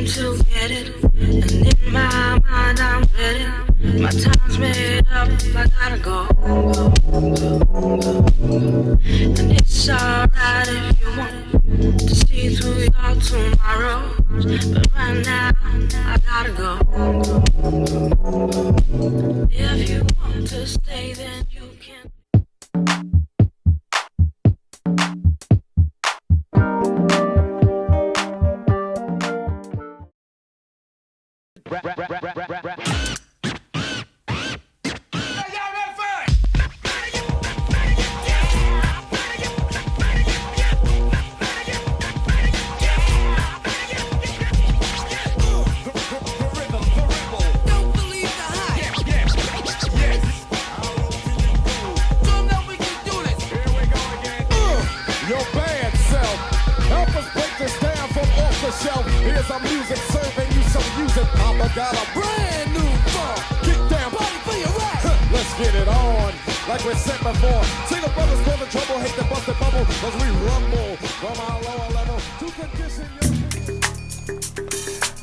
seem to get it. And in my mind I'm ready. My time's made up, I gotta go. And it's alright if you want to see through your tomorrow. But right now, I gotta go. If you want to stay, then you can. Here's our music serving you some music. Papa got a brand new funk. Kick down, body for your right. Let's get it on, like we said before. Single brothers for the trouble, hate the busted bubble, cause we rumble from our lower level to condition your...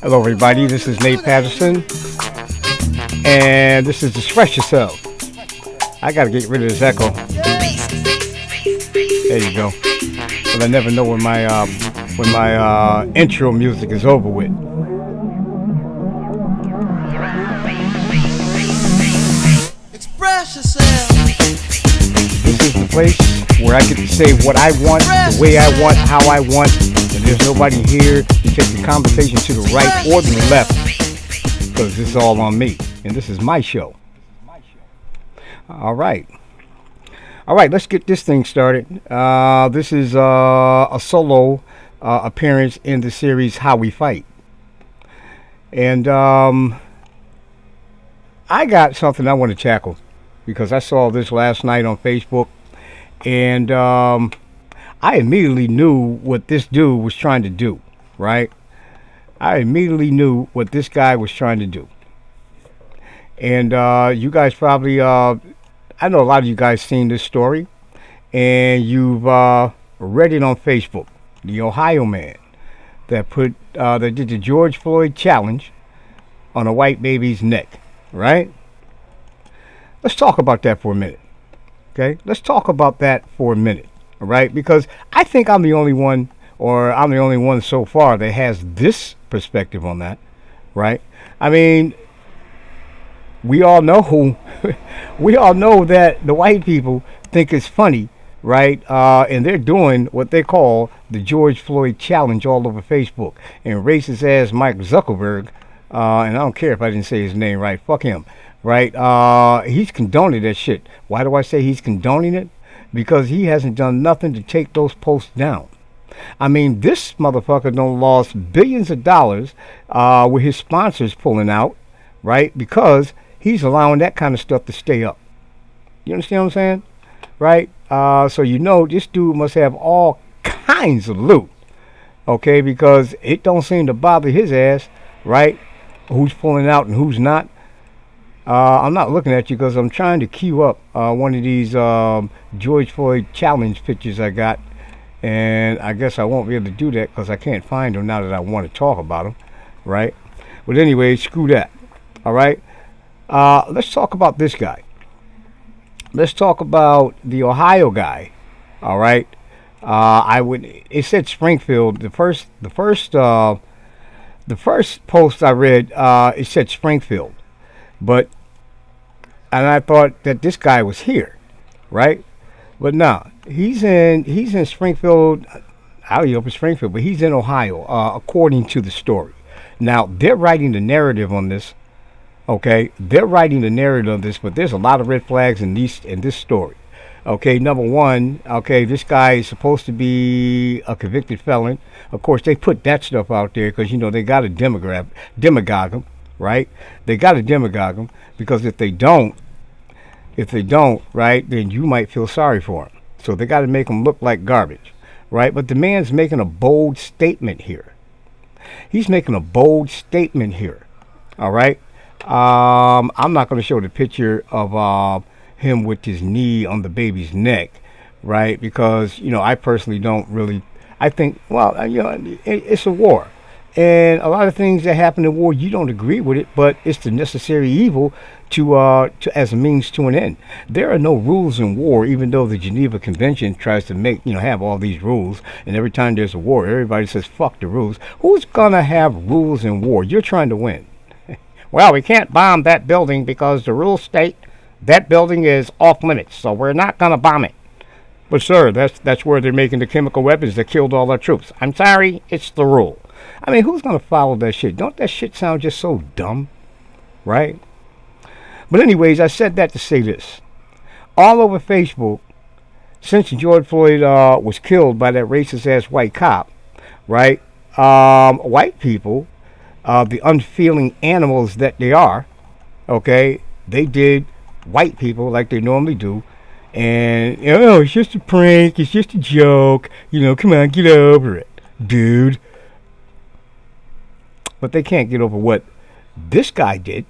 Hello everybody, this is Nate Patterson, and this is Express Yourself. I gotta get rid of this echo. There you go. But I never know when my intro music is over with. Express yourself. This is the place where I get to say what I want, the way I want, how I want, and there's nobody here to take the conversation to the right or the left, because this is all on me, and this is my show. All right, let's get this thing started. This is a solo appearance in the series Howwefight. And I got something I want to tackle because I saw this last night on Facebook, and I immediately knew what this dude was trying to do, right? I immediately knew what this guy was trying to do. And you guys probably, I know a lot of you guys seen this story, and you've read it on Facebook. The Ohio man that did the George Floyd challenge on a white baby's neck, right? Let's talk about that for a minute, okay? Let's talk about that for a minute, all right? Because I think I'm the only one so far that has this perspective on that, right? I mean, we all know that the white people think it's funny, right? And they're doing what they call the George Floyd challenge all over Facebook. And racist ass Mike Zuckerberg, and I don't care if I didn't say his name right, fuck him, right? He's condoning that shit. Why do I say he's condoning it? Because he hasn't done nothing to take those posts down. I mean, this motherfucker done lost billions of dollars with his sponsors pulling out, right? Because he's allowing that kind of stuff to stay up. You understand what I'm saying? Right? So you know this dude must have all kinds of loot, okay? Because it don't seem to bother his ass, right? Who's pulling out and who's not. I'm not looking at you because I'm trying to queue up one of these George Floyd challenge pictures I got, and I guess I won't be able to do that because I can't find them now that I want to talk about them, right? But anyway, screw that. All right. Let's talk about this guy. Let's talk about the Ohio guy. All right. It said Springfield. The first post I read, it said Springfield, and I thought that this guy was here, right? But no, he's in Springfield. I don't know if it's Springfield, but he's in Ohio, according to the story. Now they're writing the narrative on this. Okay, they're writing the narrative of this, but there's a lot of red flags in this story. Okay, number one, okay, this guy is supposed to be a convicted felon. Of course, they put that stuff out there because, you know, they got to demagogue him, right? They got to demagogue him because if they don't, right, then you might feel sorry for him. So they got to make him look like garbage, right? But the man's making a bold statement here. He's making a bold statement here, all right? I'm not going to show the picture of him with his knee on the baby's neck, right? Because, you know, I personally don't really, I think, well, you know, it's a war. And a lot of things that happen in war, you don't agree with it, but it's the necessary evil to as a means to an end. There are no rules in war, even though the Geneva Convention tries to make have all these rules. And every time there's a war, everybody says fuck the rules. Who's gonna have rules in war? You're trying to win. Well, we can't bomb that building because the rules state that building is off limits, so we're not gonna bomb it. But sir, that's where they're making the chemical weapons that killed all our troops. I'm sorry, it's the rule. I mean, who's going to follow that shit? Don't that shit sound just so dumb? Right? But anyways, I said that to say this. All over Facebook, since George Floyd was killed by that racist-ass white cop, right? White people, the unfeeling animals that they are, okay, they did white people like they normally do. And, it's just a prank. It's just a joke. Come on, get over it, dude. But they can't get over what this guy did.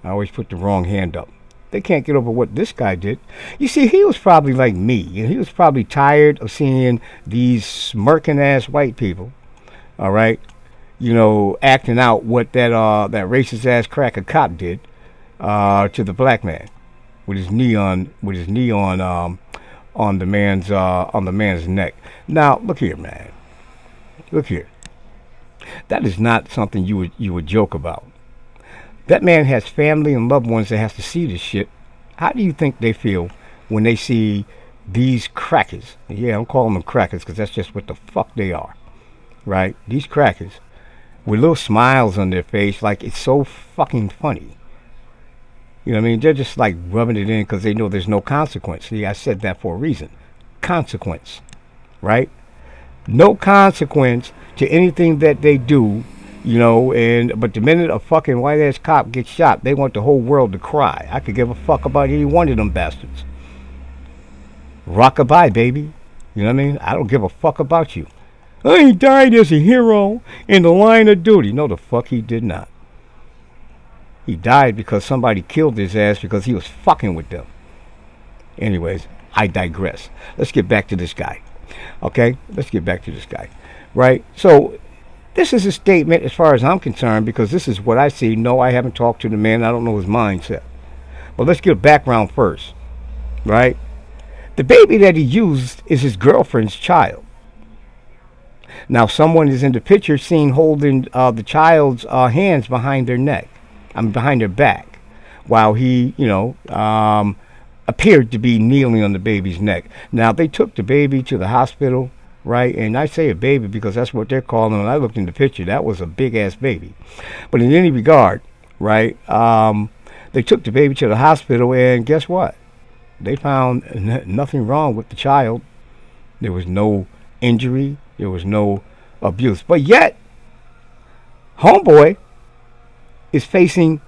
I always put the wrong hand up. They can't get over what this guy did. You see, he was probably like me. He was probably tired of seeing these smirking ass white people, all right, acting out what that racist ass cracker cop did to the black man with his knee on the man's neck. Now, look here, man. Look here. That is not something you would joke about. That man has family and loved ones that has to see this shit. How do you think they feel when they see these crackers? Yeah, I'm calling them crackers because that's just what the fuck they are, right? These crackers with little smiles on their face, like it's so fucking funny. You know what I mean? They're just like rubbing it in because they know there's no consequence. See, I said that for a reason. Consequence, right? No consequence to anything that they do, but the minute a fucking white ass cop gets shot, they want the whole world to cry. I could give a fuck about any one of them bastards. Rockabye, baby. You know what I mean? I don't give a fuck about you. He died as a hero in the line of duty. No, the fuck he did not. He died because somebody killed his ass because he was fucking with them. Anyways, I digress. Let's get back to this guy. Okay? Let's get back to this guy. Right? So, this is a statement as far as I'm concerned because this is what I see. No, I haven't talked to the man. I don't know his mindset. But let's get a background first. Right? The baby that he used is his girlfriend's child. Now, someone is in the picture seen holding the child's hands behind their neck. Behind their back. While he, appeared to be kneeling on the baby's neck. Now, they took the baby to the hospital, right? And I say a baby because that's what they're calling him. When I looked in the picture, that was a big-ass baby. But in any regard, right, they took the baby to the hospital, and guess what? They found nothing wrong with the child. There was no injury. There was no abuse. But yet, homeboy is facing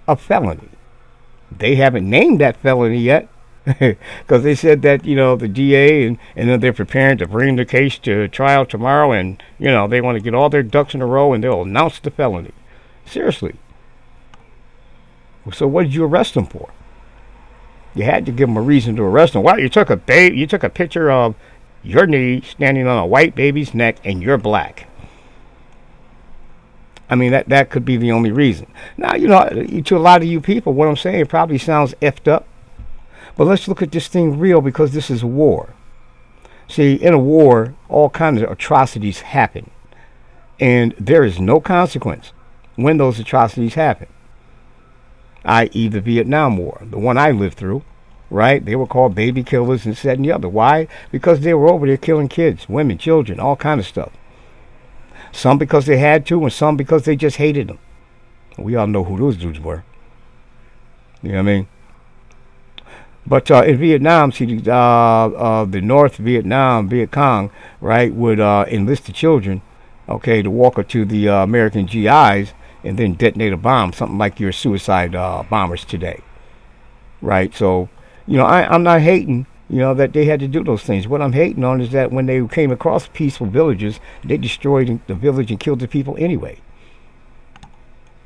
a felony. They haven't named that felony yet because they said that, the DA and then they're preparing to bring the case to trial tomorrow and, they want to get all their ducks in a row and they'll announce the felony. Seriously. So what did you arrest him for? You had to give him a reason to arrest him. Well, you took a picture of your knee standing on a white baby's neck and you're black. I mean, that could be the only reason. Now, to a lot of you people, what I'm saying probably sounds effed up. But let's look at this thing real because this is a war. See, in a war, all kinds of atrocities happen. And there is no consequence when those atrocities happen. I.e. the Vietnam War, the one I lived through, right? They were called baby killers and this, that, and the other. Why? Because they were over there killing kids, women, children, all kind of stuff. Some because they had to, and some because they just hated them. We all know who those dudes were. You know what I mean? But in Vietnam, see, the North Vietnam, Viet Cong, right, would enlist the children, okay, to walk up to the American GIs and then detonate a bomb, something like your suicide bombers today. Right? So, I'm not hating, that they had to do those things. What I'm hating on is that when they came across peaceful villages, they destroyed the village and killed the people anyway.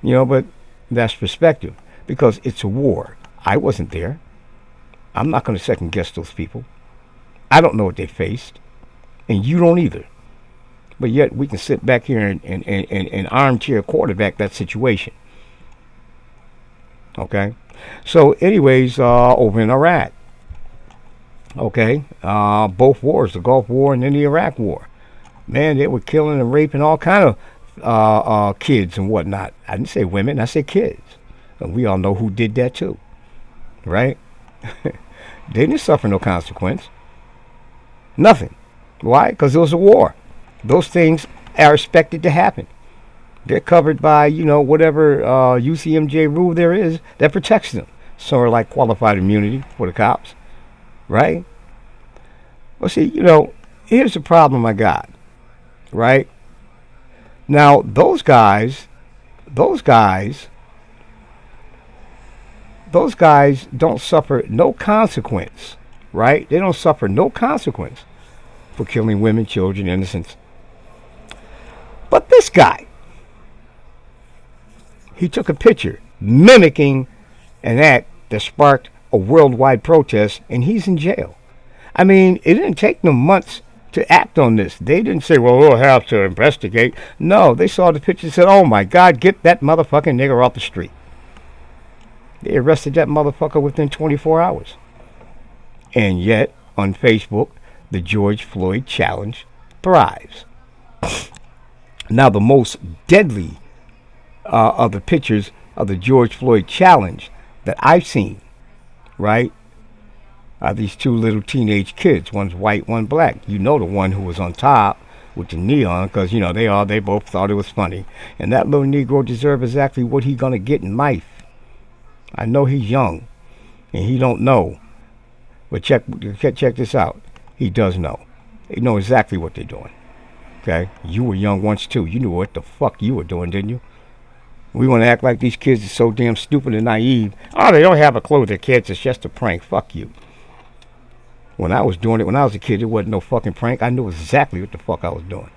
But that's perspective because it's a war. I wasn't there. I'm not going to second guess those people. I don't know what they faced. And you don't either. but yet we can sit back here and armchair quarterback that situation. Okay, so anyways, over in Iraq, okay, both wars, the Gulf War and then the Iraq War, man, they were killing and raping all kind of kids and whatnot. I didn't say women, I said kids. And we all know who did that too, right? They didn't suffer no consequence. Nothing. Why? Because it was a war. Those things are expected to happen. They're covered by, whatever UCMJ rule there is that protects them. Sort of like qualified immunity for the cops, right? Well, see, here's the problem I got, right? Now, those guys don't suffer no consequence, right? They don't suffer no consequence for killing women, children, innocents. But this guy, he took a picture mimicking an act that sparked a worldwide protest, and he's in jail. I mean, it didn't take them months to act on this. They didn't say, well, we'll have to investigate. No, they saw the picture and said, oh my God, get that motherfucking nigger off the street. They arrested that motherfucker within 24 hours. And yet, on Facebook, the George Floyd challenge thrives. Now, the most deadly of the pictures of the George Floyd challenge that I've seen, right, are these two little teenage kids. One's white, one black. The one who was on top with the neon, because, they both thought it was funny. And that little Negro deserves exactly what he gonna get in life. I know he's young, and he don't know. But check this out. He does know. They know exactly what they're doing. Okay? You were young once, too. You knew what the fuck you were doing, didn't you? We want to act like these kids are so damn stupid and naive. Oh, they don't have a clue. They're kids. It's just a prank. Fuck you. When I was doing it, when I was a kid, it wasn't no fucking prank. I knew exactly what the fuck I was doing.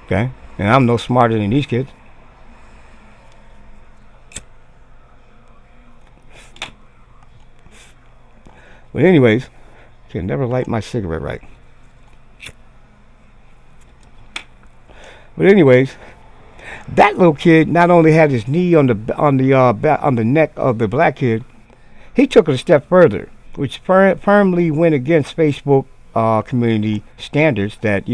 Okay? And I'm no smarter than these kids. But anyways, can never light my cigarette right. But anyways, that little kid not only had his knee on the neck of the black kid, he took it a step further, which firmly went against Facebook community standards that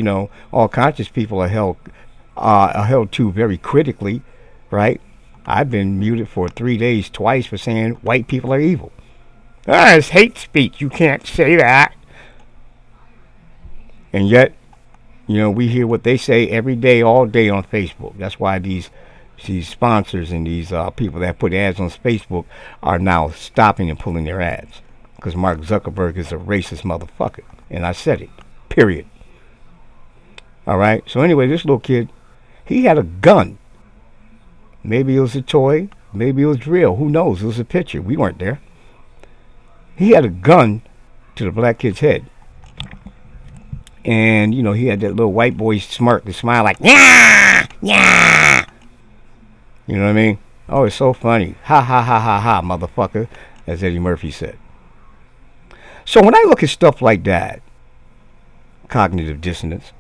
all conscious people are held to very critically, right? I've been muted for 3 days twice for saying white people are evil. It's hate speech. You can't say that. And yet, we hear what they say every day, all day on Facebook. That's why these sponsors and these people that put ads on Facebook are now stopping and pulling their ads. Because Mark Zuckerberg is a racist motherfucker. And I said it. Period. All right? So anyway, this little kid, he had a gun. Maybe it was a toy. Maybe it was real. Who knows? It was a picture. We weren't there. He had a gun to the black kid's head. And, he had that little white boy smirk, the smile like, yeah, yeah. You know what I mean? Oh, it's so funny. Ha, ha, ha, ha, ha, motherfucker, as Eddie Murphy said. So when I look at stuff like that, cognitive dissonance,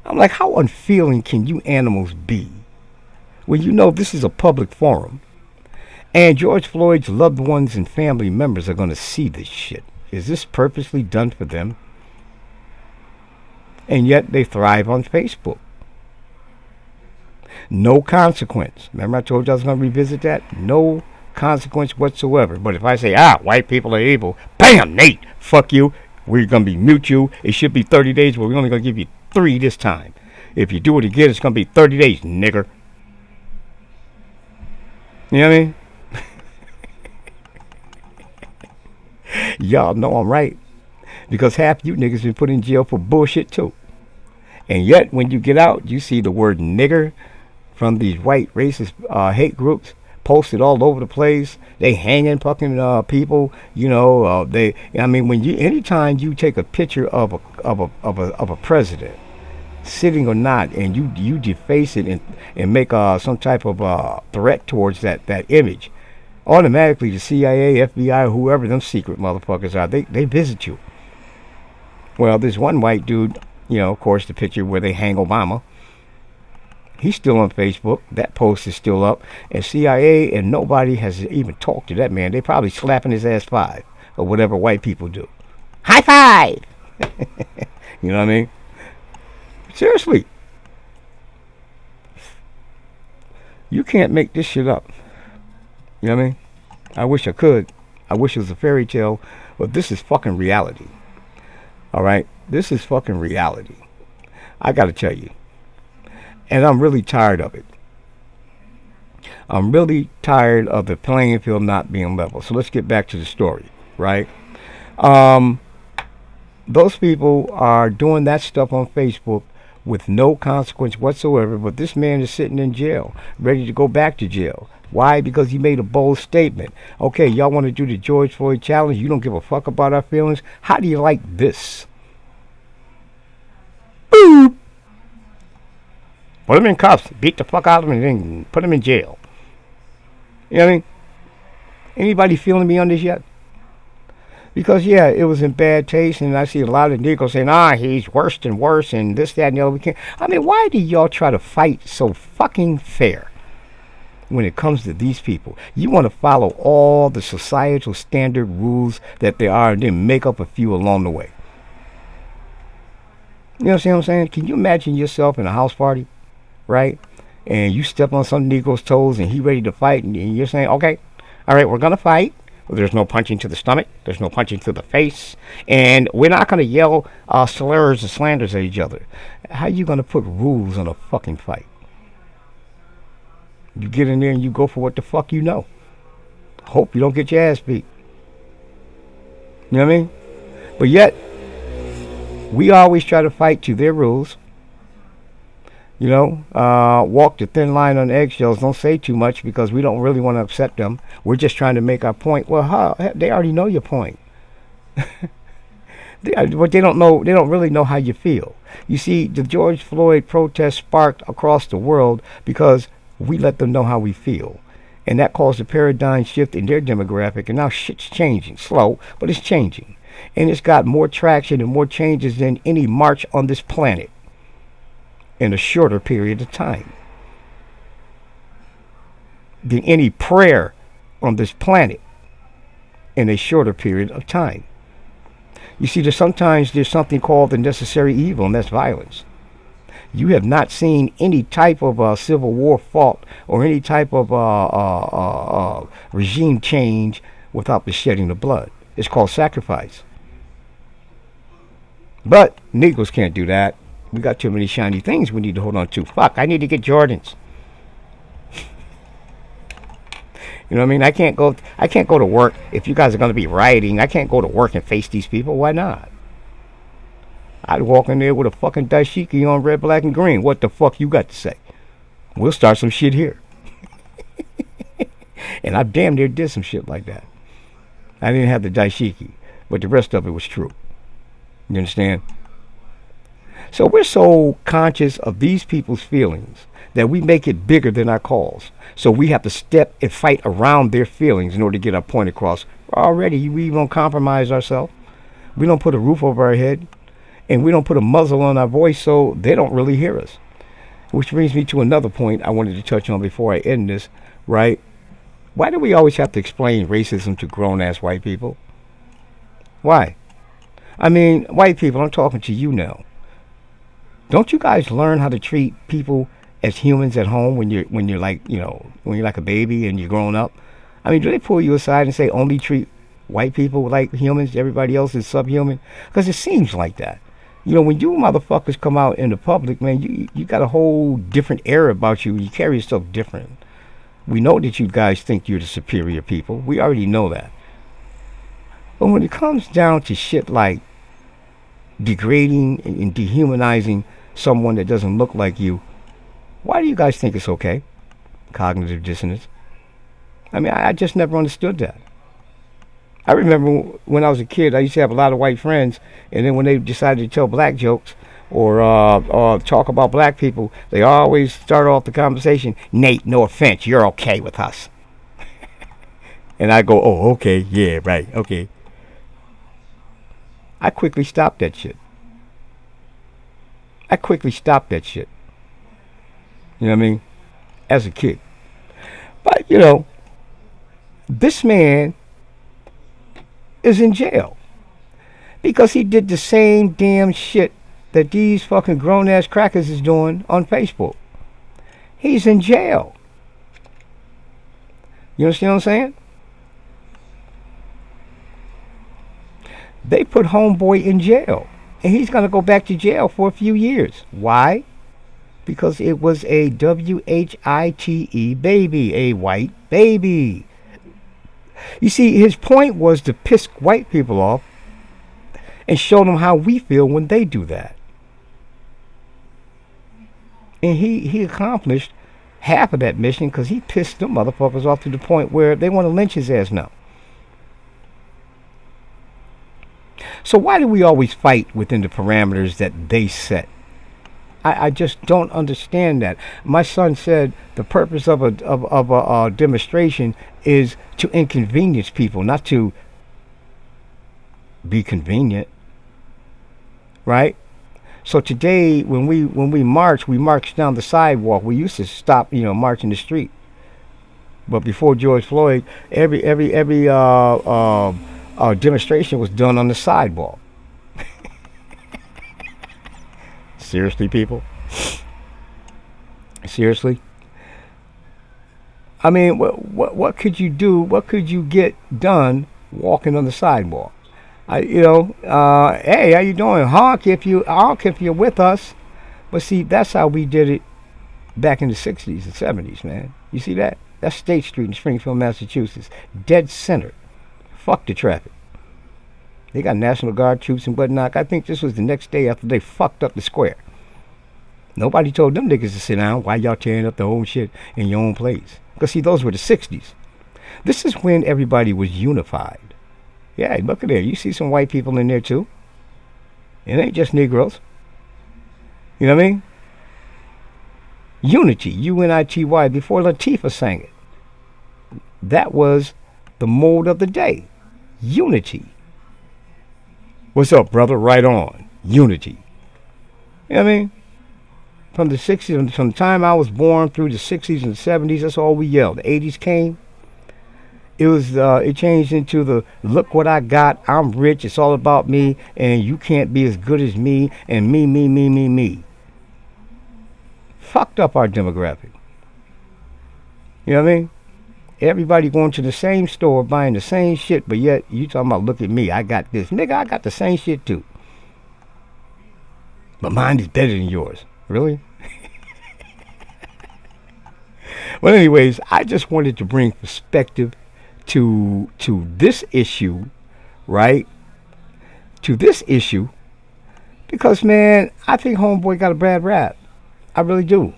I'm like, how unfeeling can you animals be when this is a public forum? And George Floyd's loved ones and family members are going to see this shit. Is this purposely done for them? And yet they thrive on Facebook. No consequence. Remember I told you I was going to revisit that? No consequence whatsoever. But if I say, white people are evil, bam, Nate, fuck you. We're going to mute you. It should be 30 days, but we're only going to give you 3 this time. If you do it again, it's going to be 30 days, nigger. You know what I mean? Y'all know I'm right. Because half you niggas been put in jail for bullshit too. And yet when you get out, you see the word nigger from these white racist hate groups posted all over the place. They hanging fucking people. Anytime you take a picture of a president, sitting or not, and you deface it and make some type of threat towards that image, automatically the CIA, FBI, whoever them secret motherfuckers are, they visit you. Well, this one white dude, Of course, the picture where they hang Obama. He's still on Facebook. That post is still up. And CIA and nobody has even talked to that man. They probably slapping his ass 5 or whatever white people do. High five! You know what I mean? Seriously. You can't make this shit up. You know what I mean? I wish I could. I wish it was a fairy tale. But this is fucking reality. Alright? This is fucking reality. I gotta tell you. And I'm really tired of it. I'm really tired of the playing field not being level. So let's get back to the story, right? Those people are doing that stuff on Facebook with no consequence whatsoever, but this man is sitting in jail, ready to go back to jail. Why? Because he made a bold statement. Okay, y'all want to do the George Floyd challenge? You don't give a fuck about our feelings? How do you like this? Boop! Put him in cuffs, beat the fuck out of him, and then put him in jail. You know what I mean? Anybody feeling me on this yet? Because, yeah, it was in bad taste, and I see a lot of Negroes saying, he's worse than worse, and this, that, and the other. We can't. I mean, why do y'all try to fight so fucking fair when it comes to these people? You want to follow all the societal standard rules that there are, and then make up a few along the way. You know what I'm saying? Can you imagine yourself in a house party, right? And you step on some Negro's toes, and he ready to fight, and you're saying, okay, all right, we're going to fight. There's no punching to the stomach. There's no punching to the face. And we're not going to yell slurs and slanders at each other. How you going to put rules on a fucking fight? You get in there and you go for what the fuck you know. Hope you don't get your ass beat. You know what I mean? But yet, we always try to fight to their rules. Walk the thin line on eggshells. Don't say too much because we don't really want to upset them. We're just trying to make our point. Well, they already know your point. But they don't know. They don't really know how you feel. You see, the George Floyd protest sparked across the world because we let them know how we feel. And that caused a paradigm shift in their demographic. And now shit's changing. Slow, but it's changing. And it's got more traction and more changes than any march on this planet in a shorter period of time, than any prayer on this planet in a shorter period of time. You see, sometimes there's something called the necessary evil, and that's violence. You have not seen any type of civil war fought or any type of regime change without the shedding of blood. It's called sacrifice. But Negroes can't do that. We got too many shiny things we need to hold on to. Fuck, I need to get Jordans. You know what I mean? I can't go to work if you guys are going to be rioting. I can't go to work and face these people. Why not? I'd walk in there with a fucking dashiki on red, black, and green. What the fuck you got to say? We'll start some shit here. And I damn near did some shit like that. I didn't have the dashiki, but the rest of it was true. You understand? So we're so conscious of these people's feelings that we make it bigger than our cause. So we have to step and fight around their feelings in order to get our point across. Already, we don't compromise ourselves. We don't put a roof over our head. And we don't put a muzzle on our voice so they don't really hear us. Which brings me to another point I wanted to touch on before I end this, right? Why do we always have to explain racism to grown-ass white people? Why? I mean, white people, I'm talking to you now. Don't you guys learn how to treat people as humans at home when you're like, when you're like a baby and you're growing up? I mean, do they pull you aside and say only treat white people like humans, everybody else is subhuman? Because it seems like that. When you motherfuckers come out in the public, man, you got a whole different air about you. You carry yourself different. We know that you guys think you're the superior people. We already know that. But when it comes down to shit like degrading and dehumanizing someone that doesn't look like you, why do you guys think it's okay? Cognitive dissonance. I mean, I just never understood that. I remember when I was a kid, I used to have a lot of white friends, and then when they decided to tell black jokes or talk about black people, they always start off the conversation, Nate, no offense, you're okay with us. And I go, oh, okay, yeah, right, okay. I quickly stopped that shit. I quickly stopped that shit. You know what I mean? As a kid. But, this man is in jail because he did the same damn shit that these fucking grown ass crackers is doing on Facebook. He's in jail. You understand what I'm saying? They put homeboy in jail, and he's gonna go back to jail for a few years. Why? Because it was a WHITE baby, a white baby. You see, his point was to piss white people off and show them how we feel when they do that. And he accomplished half of that mission because he pissed them motherfuckers off to the point where they want to lynch his ass now. So why do we always fight within the parameters that they set? I just don't understand that. My son said the purpose of a demonstration is to inconvenience people, not to be convenient, right? So today, when we march down the sidewalk. We used to stop, march in the street. But before George Floyd, every demonstration was done on the sidewalk. Seriously, people? Seriously? I mean, what could you do? What could you get done walking on the sidewalk? Hey, how you doing? Honk if you're with us. But see, that's how we did it back in the 60s and 70s, man. You see that? That's State Street in Springfield, Massachusetts. Dead center. Fuck the traffic. They got National Guard troops and whatnot. I think this was the next day after they fucked up the square. Nobody told them niggas to sit down. Why y'all tearing up the whole shit in your own place? Because, see, those were the 60s. This is when everybody was unified. Yeah, look at there. You see some white people in there, too. It ain't just Negroes. You know what I mean? Unity, U-N-I-T-Y, before Latifah sang it. That was the mode of the day. Unity. What's up, brother? Right on. Unity. You know what I mean? From the 60s, from the time I was born through the 60s and 70s, that's all we yelled. The 80s came. It changed into the look what I got. I'm rich. It's all about me, and you can't be as good as me. And me. Fucked up our demographic. You know what I mean? Everybody going to the same store buying the same shit, but yet you talking about look at me. I got this, nigga. I got the same shit too, but mine is better than yours. Really? Well, anyways, I just wanted to bring perspective to this issue, right? To this issue, because man, I think homeboy got a bad rap. I really do.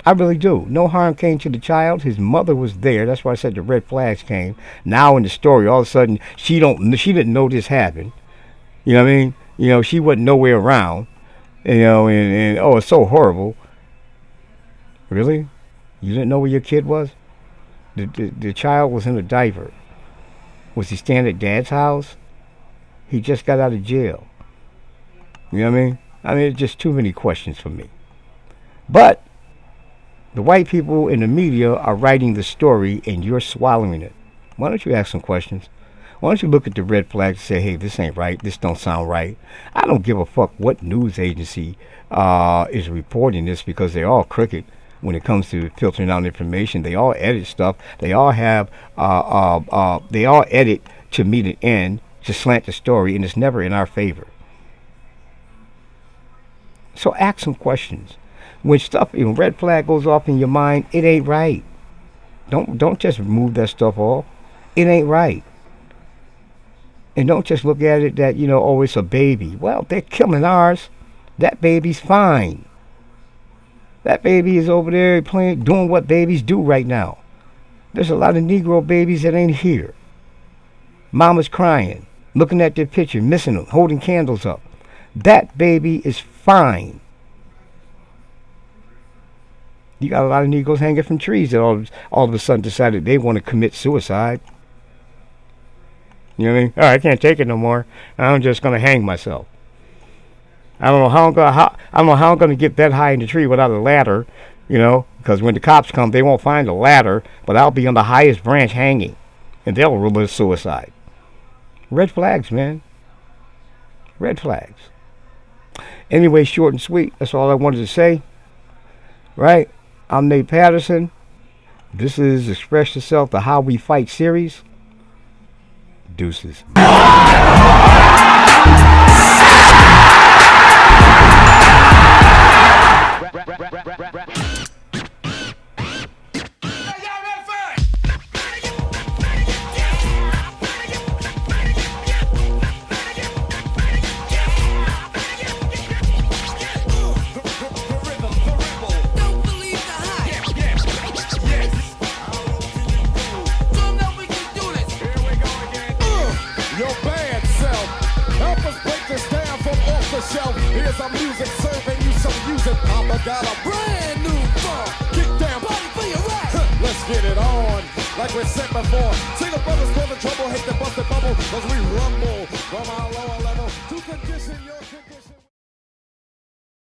I really do. No harm came to the child. His mother was there. That's why I said the red flags came. Now in the story, all of a sudden she didn't know this happened. You know what I mean? She wasn't nowhere around. And oh, it's so horrible. Really? You didn't know where your kid was? The child was in a diaper. Was he staying at dad's house? He just got out of jail. You know what I mean? It's just too many questions for me. But the white people in the media are writing the story and you're swallowing it. Why don't you ask some questions? Why don't you look at the red flags and say, hey, this ain't right. This don't sound right. I don't give a fuck what news agency is reporting this because they're all crooked when it comes to filtering out information. They all edit stuff. They all have, they all edit to meet an end, to slant the story, and it's never in our favor. So ask some questions. When red flag goes off in your mind, it ain't right. Don't just remove that stuff off. It ain't right. And don't just look at it that, oh, it's a baby. Well, they're killing ours. That baby's fine. That baby is over there doing what babies do right now. There's a lot of Negro babies that ain't here. Mama's crying, looking at their picture, missing them, holding candles up. That baby is fine. You got a lot of Negroes hanging from trees that all of a sudden decided they want to commit suicide. You know what I mean? Oh, I can't take it no more. I'm just going to hang myself. I don't know how I'm gonna get that high in the tree without a ladder, because when the cops come, they won't find the ladder, but I'll be on the highest branch hanging, and they'll rule it suicide. Red flags, man. Red flags. Anyway, short and sweet. That's all I wanted to say. Right? I'm Nate Patterson. This is Express Yourself, the How We Fight series. Deuces. Here's our music, serving you some music. Papa got a brand new funk. Kick down, body for your right. Let's get it on, like we said before. See the brothers call the trouble, hate the busted bubble, cause we rumble from our lower level to condition your condition.